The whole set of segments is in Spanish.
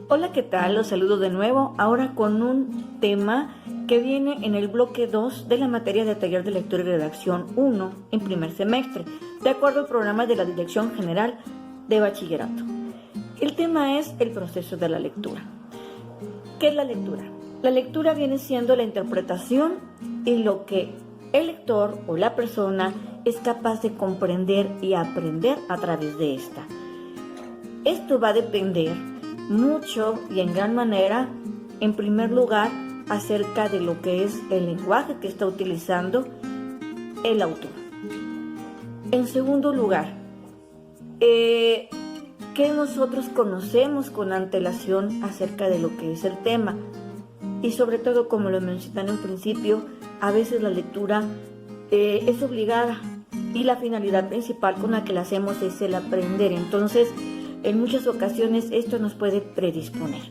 Hola, ¿qué tal? Los saludo de nuevo, ahora con un tema que viene en el bloque 2 de la materia de taller de lectura y redacción 1 en primer semestre, de acuerdo al programa de la Dirección General de Bachillerato. El tema es el proceso de la lectura. ¿Qué es la lectura? La lectura viene siendo la interpretación y lo que el lector o la persona es capaz de comprender y aprender a través de esta. Esto va a depender mucho y en gran manera, en primer lugar, acerca de lo que es el lenguaje que está utilizando el autor. En segundo lugar, ¿qué nosotros conocemos con antelación acerca de lo que es el tema? Y sobre todo, como lo mencioné en principio, a veces la lectura es obligada y la finalidad principal con la que la hacemos es el aprender. Entonces, en muchas ocasiones esto nos puede predisponer.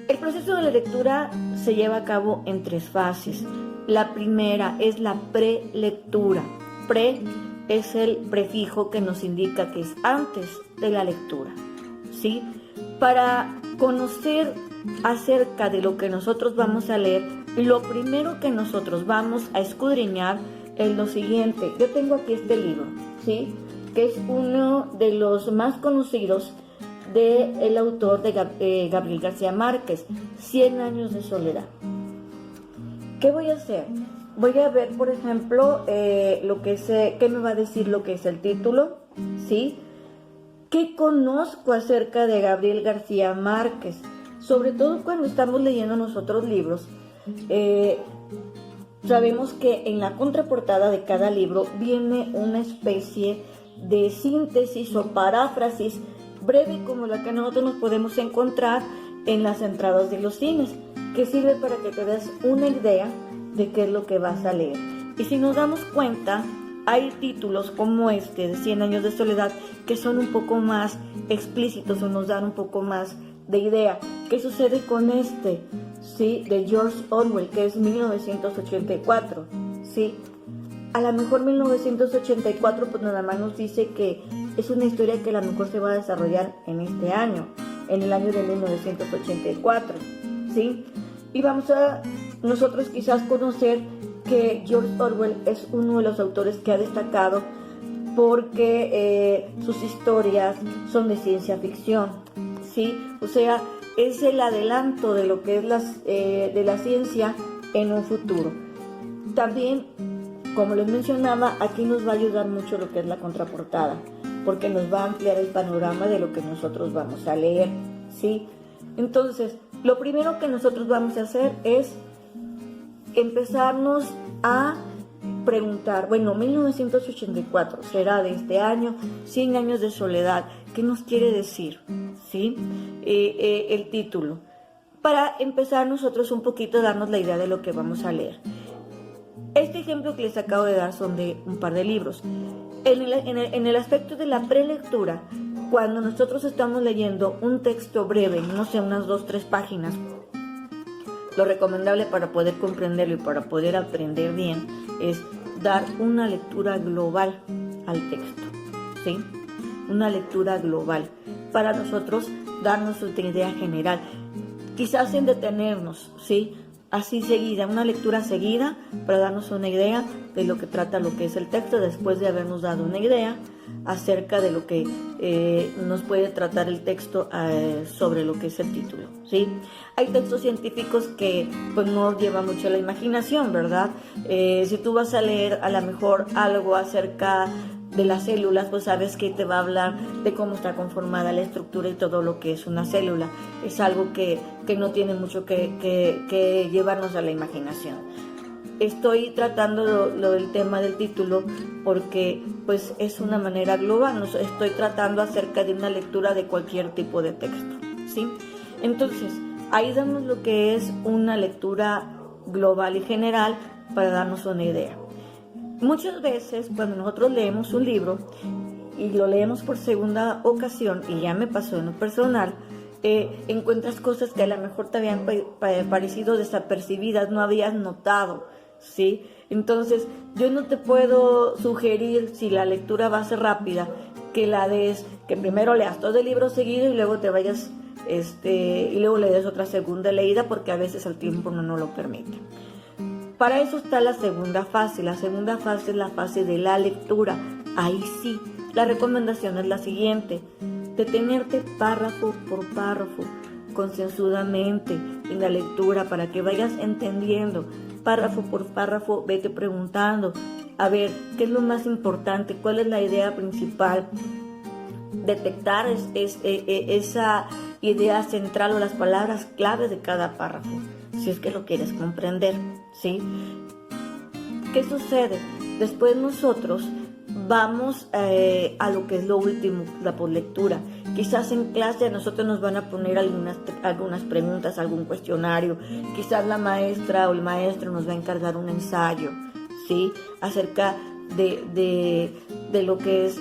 El proceso de la lectura se lleva a cabo en 3 fases. La primera es la prelectura. Pre es el prefijo que nos indica que es antes de la lectura, ¿sí? Para conocer acerca de lo que nosotros vamos a leer, lo primero que nosotros vamos a escudriñar es lo siguiente. Yo tengo aquí este libro, ¿sí?, que es uno de los más conocidos del autor de Gabriel García Márquez, 100 años de soledad. ¿Qué voy a hacer? Voy a ver, por ejemplo, qué me va a decir lo que es el título, ¿sí? ¿Qué conozco acerca de Gabriel García Márquez? Sobre todo cuando estamos leyendo nosotros libros, sabemos que en la contraportada de cada libro viene una especie de síntesis o paráfrasis breve como la que nosotros nos podemos encontrar en las entradas de los cines, que sirve para que te des una idea de qué es lo que vas a leer. Y si nos damos cuenta, hay títulos como este de 100 años de soledad que son un poco más explícitos o nos dan un poco más de idea. ¿Qué sucede con este? ¿Sí? De George Orwell, que es 1984, ¿sí? A lo mejor 1984 pues nada más nos dice que es una historia que a lo mejor se va a desarrollar en este año, en el año de 1984, ¿sí? Y vamos a nosotros quizás conocer que George Orwell es uno de los autores que ha destacado porque sus historias son de ciencia ficción, ¿sí? O sea, es el adelanto de lo que es de la ciencia en un futuro. También, como les mencionaba, aquí nos va a ayudar mucho lo que es la contraportada, porque nos va a ampliar el panorama de lo que nosotros vamos a leer, ¿sí? Entonces, lo primero que nosotros vamos a hacer es empezarnos a preguntar, bueno, 1984 será de este año, 100 años de soledad, ¿qué nos quiere decir? ¿Sí? El título. Para empezar nosotros un poquito a darnos la idea de lo que vamos a leer. Este ejemplo que les acabo de dar son de un par de libros. En el aspecto de la prelectura, cuando nosotros estamos leyendo un texto breve, no sé, unas 2-3 páginas, lo recomendable para poder comprenderlo y para poder aprender bien es dar una lectura global al texto, ¿sí? Una lectura global para nosotros darnos una idea general, quizás sin detenernos, ¿sí? Así seguida, una lectura seguida para darnos una idea de lo que trata lo que es el texto, después de habernos dado una idea acerca de lo que nos puede tratar el texto sobre lo que es el título, ¿sí? Hay textos científicos que pues no llevan mucho la imaginación, ¿verdad? Si tú vas a leer a lo mejor algo acerca de las células, pues sabes que te va a hablar de cómo está conformada la estructura y todo lo que es una célula. Es algo que no tiene mucho que llevarnos a la imaginación. Estoy tratando lo del tema del título porque pues es una manera global, no estoy tratando acerca de una lectura de cualquier tipo de texto, ¿sí? Entonces, ahí damos lo que es una lectura global y general para darnos una idea. Muchas veces cuando nosotros leemos un libro y lo leemos por segunda ocasión, y ya me pasó en lo personal, encuentras cosas que a lo mejor te habían parecido desapercibidas, no habías notado, ¿sí? Entonces, yo no te puedo sugerir, si la lectura va a ser rápida, que primero leas todo el libro seguido y luego te vayas y luego le des otra segunda leída porque a veces el tiempo no nos lo permite. Para eso está la segunda fase. La segunda fase es la fase de la lectura. Ahí sí, la recomendación es la siguiente: detenerte párrafo por párrafo, concienzudamente en la lectura para que vayas entendiendo. Párrafo por párrafo, vete preguntando, a ver, ¿qué es lo más importante? ¿Cuál es la idea principal? Detectar esa idea central o las palabras claves de cada párrafo, si es que lo quieres comprender, ¿sí? ¿Qué sucede? Después nosotros vamos a lo que es lo último, la poslectura. Quizás en clase a nosotros nos van a poner algunas preguntas, algún cuestionario. Quizás la maestra o el maestro nos va a encargar un ensayo, ¿sí? Acerca de lo que es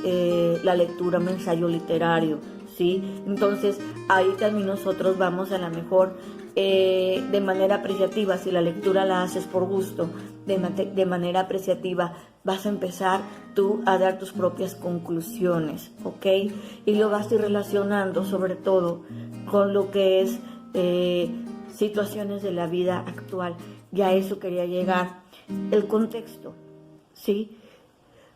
la lectura, un ensayo literario, ¿sí? Entonces ahí también nosotros vamos a la mejor de manera apreciativa. Si la lectura la haces por gusto, de manera apreciativa, vas a empezar tú a dar tus propias conclusiones, ¿ok? Y lo vas a ir relacionando sobre todo con lo que es situaciones de la vida actual. Y a eso quería llegar, el contexto, ¿sí?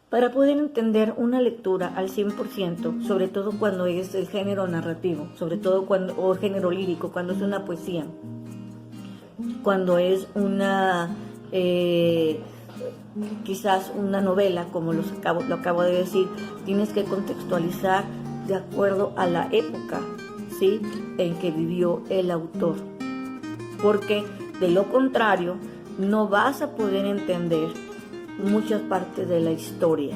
Para poder entender una lectura al 100%, sobre todo cuando es el género narrativo, sobre todo o el género lírico, cuando es una poesía, cuando es una, quizás una novela, como lo acabo de decir, tienes que contextualizar de acuerdo a la época, ¿sí?, en que vivió el autor, porque de lo contrario no vas a poder entender muchas partes de la historia,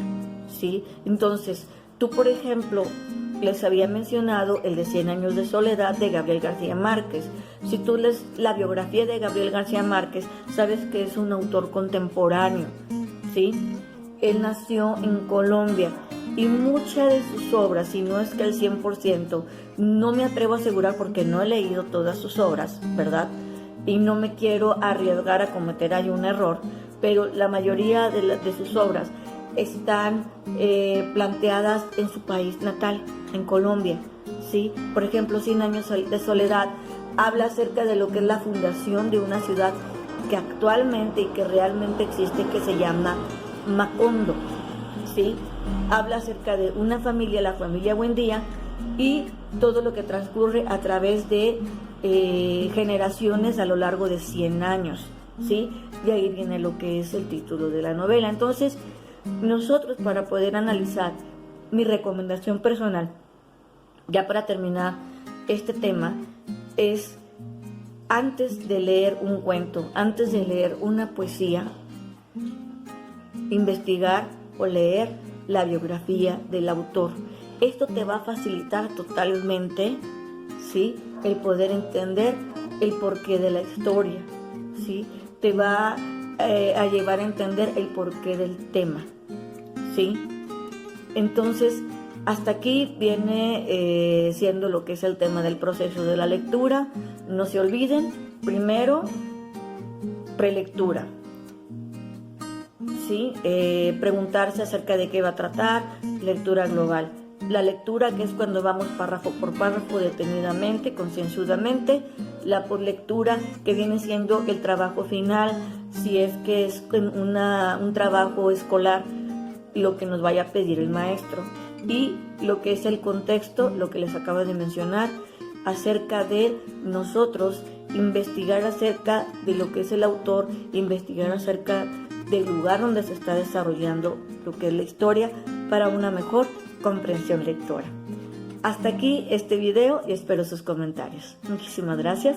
¿sí? Entonces, tú, por ejemplo, les había mencionado el de 100 años de soledad de Gabriel García Márquez. Si tú lees la biografía de Gabriel García Márquez, sabes que es un autor contemporáneo, ¿sí? Él nació en Colombia y muchas de sus obras, si no es que el 100%, no me atrevo a asegurar porque no he leído todas sus obras, ¿verdad? Y no me quiero arriesgar a cometer ahí un error, pero la mayoría de sus obras están planteadas en su país natal, en Colombia, ¿sí? Por ejemplo, 100 años de soledad habla acerca de lo que es la fundación de una ciudad que actualmente y que realmente existe, que se llama Macondo, ¿sí? Habla acerca de una familia, la familia Buendía, y todo lo que transcurre a través de generaciones a lo largo de 100 años, ¿sí? Y ahí viene lo que es el título de la novela. Entonces, nosotros, para poder analizar, mi recomendación personal, ya para terminar este tema, es antes de leer un cuento, antes de leer una poesía, investigar o leer la biografía del autor. Esto te va a facilitar totalmente, ¿sí?, el poder entender el porqué de la historia, ¿sí? Te va a llevar a entender el porqué del tema, ¿sí? Entonces, hasta aquí viene siendo lo que es el tema del proceso de la lectura. No se olviden, primero, prelectura, ¿sí? Preguntarse acerca de qué va a tratar, lectura global. La lectura, que es cuando vamos párrafo por párrafo detenidamente, concienzudamente. La poslectura, que viene siendo el trabajo final, si es que es un trabajo escolar, lo que nos vaya a pedir el maestro. Y lo que es el contexto, lo que les acabo de mencionar, acerca de nosotros investigar acerca de lo que es el autor, investigar acerca del lugar donde se está desarrollando lo que es la historia, para una mejor comprensión lectora. Hasta aquí este video y espero sus comentarios. Muchísimas gracias.